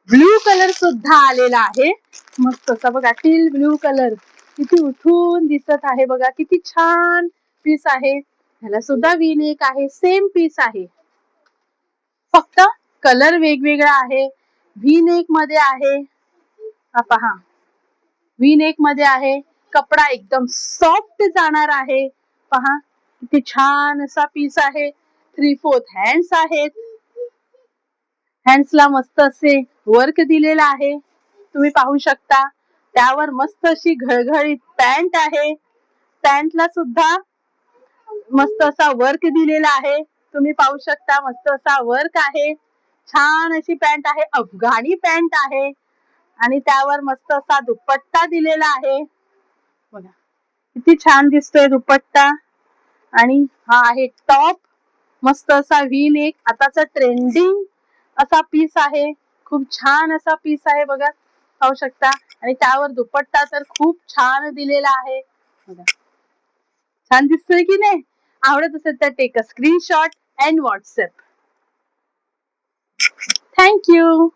Blue colour सुद्धा आलेला आहे. मस्त असा बघा टील ब्ल्यू कलर किती उठून दिसत आहे बघा, किती छान पीस आहे. ह्याला सुद्धा वी नेक आहे, सेम पीस आहे, फक्त कलर वेगवेगळा आहे. व्ही नेक मध्ये आहे, पहा व्ही नेक मध्ये आहे. कपडा एकदम सॉफ्ट जाणार आहे. पहा किती छान असा पीस आहे. 3/4 हँड्स आहेत. हँड्सला मस्त असे वर्क दिलेला आहे, तुम्ही पाहू शकता. त्यावर मस्त अशी घळघळीत पॅन्ट आहे. पॅन्टला सुद्धा मस्त असा वर्क दिलेला आहे, तुम्ही पाहू शकता. मस्त असा वर्क आहे, छान अशी पॅन्ट आहे, अफगाणी पॅन्ट आहे. आणि त्यावर मस्त असा दुपट्टा दिलेला आहे बघा, किती छान दिसतोय दुपट्टा. आणि हा आहे टॉप, मस्त असा व्ही नेक, आताचा ट्रेंडिंग असा पीस आहे. खूप छान असा पीस आहे बघा, पाहू शकता. आणि त्यावर दुपट्टा तर खूप छान दिलेला आहे बघा, छान दिसतोय की नाही. आवडत असेल तर take a screenshot and WhatsApp. Thank you.